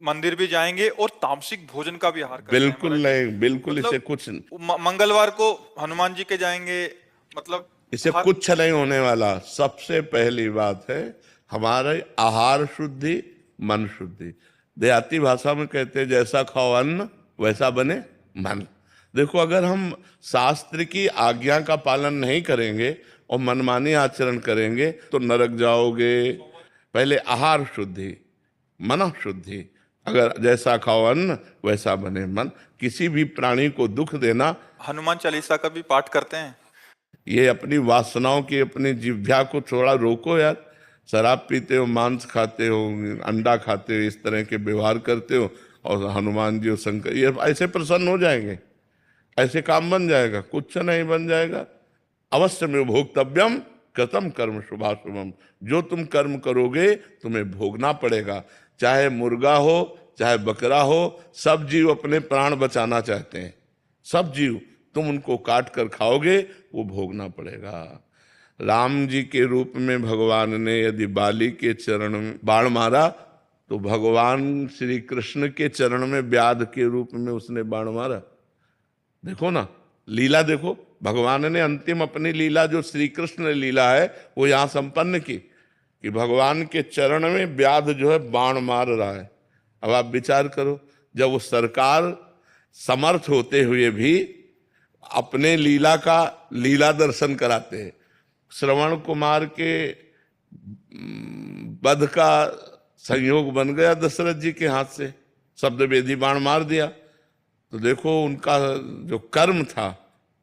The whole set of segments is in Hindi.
मंदिर भी जाएंगे और तामसिक भोजन का भी आहार करते हैं बिल्कुल महाराज जी। नहीं, बिल्कुल इसे मतलब कुछ, मंगलवार को हनुमान जी के जाएंगे, मतलब इसे हर। कुछ नहीं होने वाला। सबसे पहली बात है हमारे आहार शुद्धि, मन शुद्धि। देहाती भाषा में कहते हैं जैसा खाओ अन्न वैसा बने मन। देखो, अगर हम शास्त्र की आज्ञा का पालन नहीं करेंगे और मनमानी आचरण करेंगे तो नरक जाओगे। पहले आहार शुद्धि, मन शुद्धि। अगर जैसा खाओ अन्न वैसा बने मन। किसी भी प्राणी को दुख देना, हनुमान चालीसा का भी पाठ करते हैं। ये अपनी वासनाओं की, अपनी जिह्वा को थोड़ा रोको यार। शराब पीते हो, मांस खाते हो, अंडा खाते हो, इस तरह के व्यवहार करते हो, और हनुमान जी और शंकर ये ऐसे प्रसन्न हो जाएंगे, ऐसे काम बन जाएगा? कुछ नहीं बन जाएगा। अवश्य में भोक्तव्यम कृतम कर्म शुभाशुभम। जो तुम कर्म करोगे तुम्हें भोगना पड़ेगा। चाहे मुर्गा हो, चाहे बकरा हो, सब जीव अपने प्राण बचाना चाहते हैं। सब जीव, तुम उनको काट कर खाओगे, वो भोगना पड़ेगा। राम जी के रूप में भगवान ने यदि बाली के चरण में बाण मारा, तो भगवान श्री कृष्ण के चरण में व्याध के रूप में उसने बाण मारा। देखो ना, लीला देखो। भगवान ने अंतिम अपनी लीला, जो श्री कृष्ण लीला है, वो यहां संपन्न की कि भगवान के चरण में व्याध जो है बाण मार रहा है। अब आप विचार करो, जब वो सरकार समर्थ होते हुए भी अपने लीला का लीला दर्शन कराते हैं। श्रवण कुमार के वध का संयोग बन गया दशरथ जी के हाथ से, शब्द वेदी बाण मार दिया। तो देखो, उनका जो कर्म था,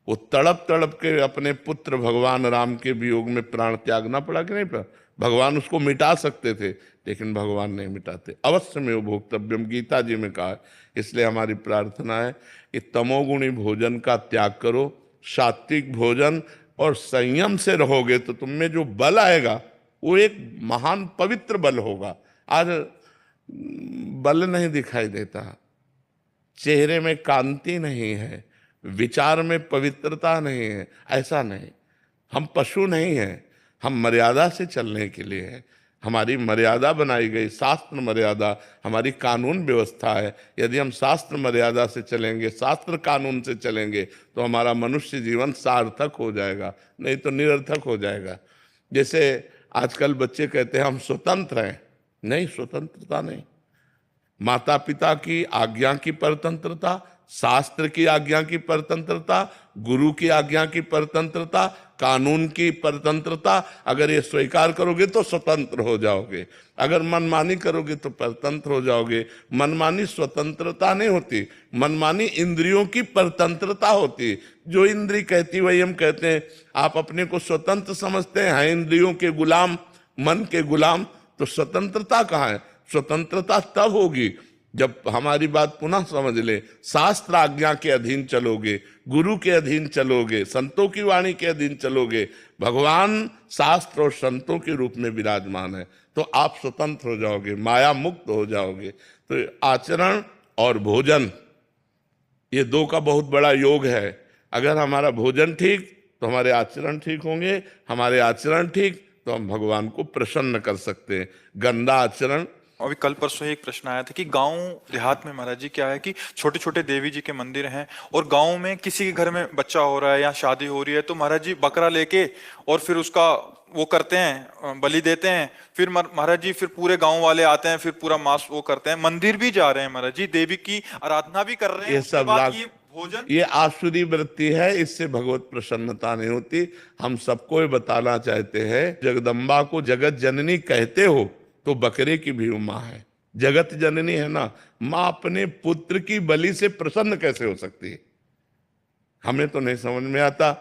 वो तड़प तड़प के अपने पुत्र भगवान राम के वियोग में प्राण त्यागना पड़ा कि नहीं पड़ा? भगवान उसको मिटा सकते थे, लेकिन भगवान नहीं मिटाते। अवश्य में वो भोक्तव्यम, गीता जी में कहा है। इसलिए हमारी प्रार्थना है कि तमोगुणी भोजन का त्याग करो, सात्विक भोजन और संयम से रहोगे तो तुम में जो बल आएगा वो एक महान पवित्र बल होगा। आज बल नहीं दिखाई देता, चेहरे में कांति नहीं है, विचार में पवित्रता नहीं है। ऐसा नहीं, हम पशु नहीं हैं, हम मर्यादा से चलने के लिए हैं। हमारी मर्यादा बनाई गई, शास्त्र मर्यादा हमारी कानून व्यवस्था है। यदि हम शास्त्र मर्यादा से चलेंगे, शास्त्र कानून से चलेंगे, तो हमारा मनुष्य जीवन सार्थक हो जाएगा, नहीं तो निरर्थक हो जाएगा। जैसे आजकल बच्चे कहते हैं हम स्वतंत्र हैं। नहीं, स्वतंत्रता नहीं। माता पिता की आज्ञा की परतंत्रता, शास्त्र की आज्ञा की परतंत्रता, गुरु की आज्ञा की परतंत्रता, कानून की परतंत्रता, अगर ये स्वीकार करोगे तो स्वतंत्र हो जाओगे। अगर मनमानी करोगे तो परतंत्र हो जाओगे। मनमानी स्वतंत्रता नहीं होती, मनमानी इंद्रियों की परतंत्रता होती। जो इंद्री कहती वही हम कहते हैं। आप अपने को स्वतंत्र समझते हैं, इंद्रियों के गुलाम, मन के गुलाम, तो स्वतंत्रता कहाँ है? स्वतंत्रता तब होगी जब हमारी बात पुनः समझ ले, शास्त्र आज्ञा के अधीन चलोगे, गुरु के अधीन चलोगे, संतों की वाणी के अधीन चलोगे। भगवान शास्त्र और संतों के रूप में विराजमान है, तो आप स्वतंत्र हो जाओगे, माया मुक्त हो जाओगे। तो आचरण और भोजन, ये दो का बहुत बड़ा योग है। अगर हमारा भोजन ठीक तो हमारे आचरण ठीक होंगे, हमारे आचरण ठीक तो हम भगवान को प्रसन्न कर सकते हैं। गंदा आचरण। अभी कल परसों ही एक प्रश्न आया था कि गांव देहात में महाराज जी क्या है कि छोटे छोटे देवी जी के मंदिर हैं, और गांव में किसी के घर में बच्चा हो रहा है या शादी हो रही है, तो महाराज जी बकरा लेके और फिर उसका वो करते हैं, बलि देते हैं। फिर महाराज जी फिर पूरे गांव वाले आते हैं, फिर पूरा मांस वो करते हैं, मंदिर भी जा रहे हैं महाराज जी, देवी की आराधना भी कर रहे हैं। ये उसके सब बाद ये भोजन, ये आसुरी वृत्ति है, इससे भगवत प्रसन्नता नहीं होती। हम सबको ये बताना चाहते हैं, जगदम्बा को जगत जननी कहते हो तो बकरे की भी माँ है, जगत जननी है ना। माँ अपने पुत्र की बलि से प्रसन्न कैसे हो सकती है? हमें तो नहीं समझ में आता।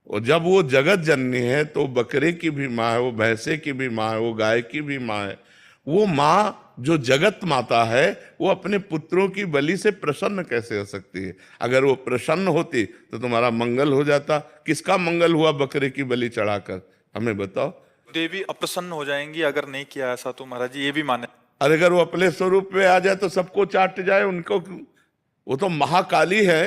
और जब वो जगत जननी है तो बकरे की भी माँ है, वो भैंसे की भी माँ है, वो गाय की भी माँ है। वो माँ जो जगत माता है, वो अपने पुत्रों की बलि से प्रसन्न कैसे हो सकती है? अगर वो प्रसन्न होती तो तुम्हारा मंगल हो जाता। किसका मंगल हुआ बकरे की बलि चढ़ाकर? हमें बताओ। देवी अप्रसन्न हो जाएंगी अगर नहीं किया ऐसा, तो महाराज जी ये भी माने। और अगर वो अपने स्वरूप में आ जाए तो सबको चाट जाए उनको। वो तो महाकाली है,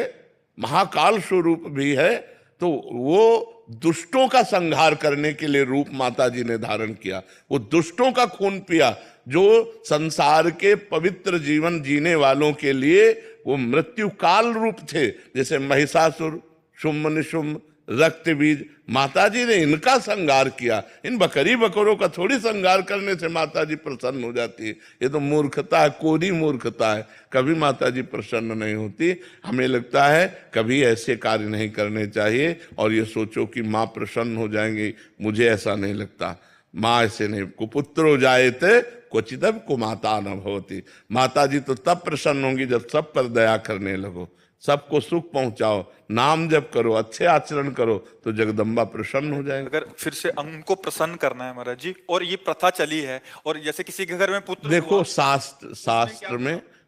महाकाल स्वरूप भी है। तो वो दुष्टों का संहार करने के लिए रूप माता जी ने धारण किया, वो दुष्टों का खून पिया। जो संसार के पवित्र जीवन जीने वालों के लिए वो मृत्यु काल रूप थे, जैसे महिषासुर, शुम्भ निशुम्भ, रक्त बीज, माताजी ने इनका संहार किया। इन बकरी बकरों का थोड़ी संहार करने से माताजी प्रसन्न हो जाती है। ये तो मूर्खता है, कोरी मूर्खता है। कभी माताजी प्रसन्न नहीं होती। हमें लगता है कभी ऐसे कार्य नहीं करने चाहिए और ये सोचो कि माँ प्रसन्न हो जाएंगी, मुझे ऐसा नहीं लगता। माँ ऐसे नहीं, कुपुत्रो जायते क्वचिदपि कुमाता न भवति। माताजी तो तब प्रसन्न होंगी जब सब पर दया करने लगो, सबको सुख पहुंचाओ, नाम जप करो, अच्छे आचरण करो, तो जगदम्बा प्रसन्न हो जाएगी। अगर फिर से उनको प्रसन्न करना है महाराज जी, और ये प्रथा चली है, और जैसे किसी के घर में पुत्र देखो हुआ,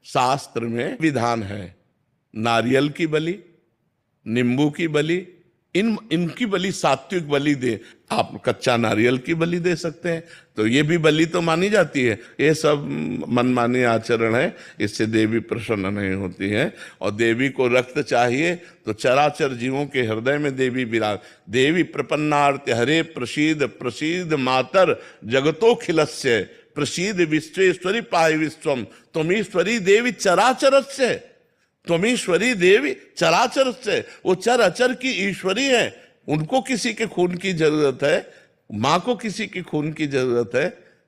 शास्त्र में विधान है, नारियल की बलि, नींबू की बलि, इनकी बलि सात्विक बलि दे। आप कच्चा नारियल की बलि दे सकते हैं, तो ये भी बलि तो मानी जाती है। ये सब मनमानी आचरण है, इससे देवी प्रसन्न नहीं होती है। और देवी को रक्त चाहिए तो चराचर जीवों के हृदय में देवी विराज। देवी प्रपन्नार्थ हरे प्रसीद प्रसीद मातर जगतोखिलस्य प्रसीद विश्वेश्वरी पाहि विश्वम त्वमीश्वरी देवी चराचरस्य। त्वमीश्वरी देवी चराचर से, वो चर अचर की ईश्वरी है। उनको किसी के खून की जरूरत है, माँ को किसी की खून की जरूरत है?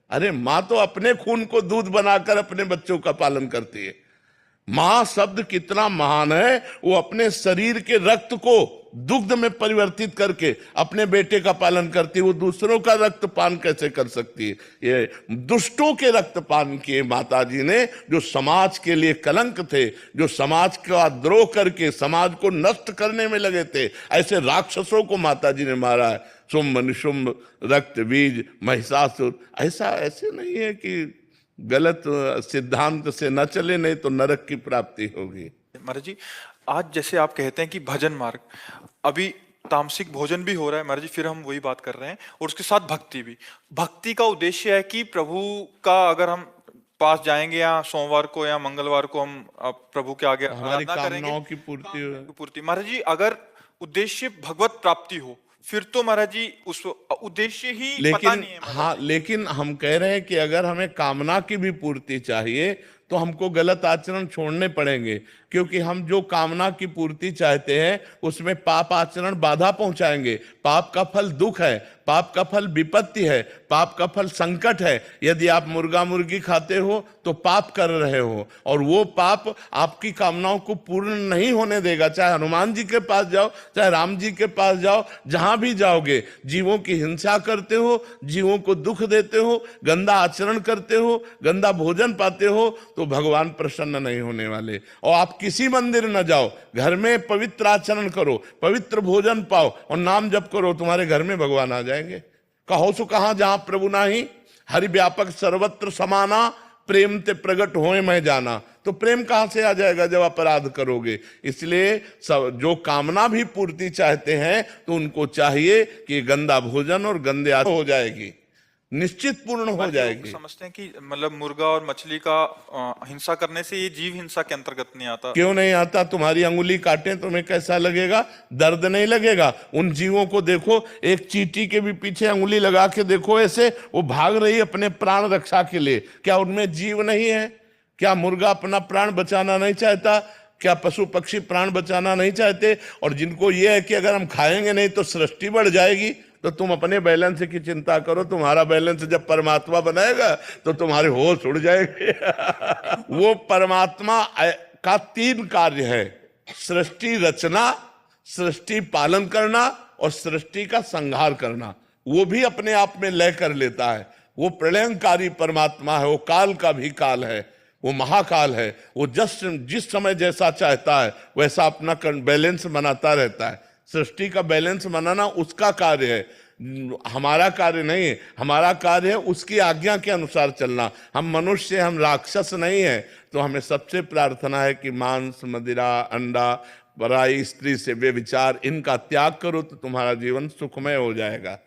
अरे माँ तो अपने खून को दूध बनाकर अपने बच्चों का पालन करती है। माँ शब्द कितना महान है, वो अपने शरीर के रक्त को दुग्ध में परिवर्तित करके अपने बेटे का पालन करती है। वो दूसरों का रक्त पान कैसे कर सकती है? ये दुष्टों के रक्त पान किए माताजी ने, जो समाज के लिए कलंक थे, जो समाज का द्रोह करके समाज को नष्ट करने में लगे थे। ऐसे राक्षसों को माताजी ने मारा है। शुम्भ निशुम्भ, रक्त बीज, महिषासुर। ऐसे नहीं है कि गलत सिद्धांत से न चले, नहीं तो नरक की प्राप्ति होगी। महाराज जी, आज जैसे आप कहते हैं कि भजन मार्ग, अभी तामसिक भोजन भी हो रहा है महाराज जी, फिर हम वही बात कर रहे हैं, और उसके साथ भक्ति भी। भक्ति का उद्देश्य है कि प्रभु का अगर हम पास जाएंगे या सोमवार को या मंगलवार को हम प्रभु के आगे हमारी आराधना कामनाओं की करेंगे, पूर्ति। महाराज जी, अगर उद्देश्य भगवत प्राप्ति हो, फिर तो महाराज जी उस उद्देश्य ही पता नहीं है। हाँ, लेकिन हम कह रहे हैं कि अगर हमें कामना की भी पूर्ति चाहिए तो हमको गलत आचरण छोड़ने पड़ेंगे, क्योंकि हम जो कामना की पूर्ति चाहते हैं उसमें पाप आचरण बाधा पहुंचाएंगे। पाप का फल दुख है, पाप का फल विपत्ति है, पाप का फल संकट है। यदि आप मुर्गा मुर्गी खाते हो तो पाप कर रहे हो, और वो पाप आपकी कामनाओं को पूर्ण नहीं होने देगा। चाहे हनुमान जी के पास जाओ, चाहे राम जी के पास जाओ, जहां भी जाओगे जीवों की हिंसा करते हो, जीवों को दुख देते हो, गंदा आचरण करते हो, गंदा भोजन पाते हो, तो भगवान प्रसन्न नहीं होने वाले। और आप किसी मंदिर न जाओ, घर में पवित्र आचरण करो, पवित्र भोजन पाओ और नाम जप करो, तुम्हारे घर में भगवान आ जाएंगे। कहो सो कहां जहां प्रभु नाही, हरि व्यापक सर्वत्र समाना, प्रेम ते प्रगट होए मैं जाना। तो प्रेम कहां से आ जाएगा जब अपराध करोगे? इसलिए जो कामना भी पूर्ति चाहते हैं तो उनको चाहिए कि गंदा भोजन और गंदे आचरण हो जाएगी, निश्चित पूर्ण हो जाएगी। समझते हैं कि मतलब मुर्गा और मछली का हिंसा करने से ये जीव हिंसा के अंतर्गत नहीं आता। क्यों नहीं आता? तुम्हारी अंगुली काटे तुम्हें कैसा लगेगा? दर्द नहीं लगेगा? उन जीवों को देखो, एक चींटी के भी पीछे अंगुली लगा के देखो, ऐसे वो भाग रही अपने प्राण रक्षा के लिए। क्या उनमें जीव नहीं है? क्या मुर्गा अपना प्राण बचाना नहीं चाहता? क्या पशु पक्षी प्राण बचाना नहीं चाहते? और जिनको ये है कि अगर हम खाएंगे नहीं तो सृष्टि बढ़ जाएगी, तो तुम अपने बैलेंस की चिंता करो। तुम्हारा बैलेंस जब परमात्मा बनाएगा तो तुम्हारे होश उड़ जाएंगे। वो परमात्मा का 3 कार्य है: सृष्टि रचना, सृष्टि पालन करना और सृष्टि का संहार करना। वो भी अपने आप में लय कर लेता है। वो प्रलयंकारी परमात्मा है, वो काल का भी काल है, वो महाकाल है। वो जिस समय जैसा चाहता है वैसा अपना बैलेंस बनाता रहता है। सृष्टि का बैलेंस बनाना उसका कार्य है, हमारा कार्य नहीं है। हमारा कार्य है उसकी आज्ञा के अनुसार चलना। हम मनुष्य, हम राक्षस नहीं है। तो हमें सबसे प्रार्थना है कि मांस, मदिरा, अंडा, पराई स्त्री से व्यभिचार, इनका त्याग करो तो तुम्हारा जीवन सुखमय हो जाएगा।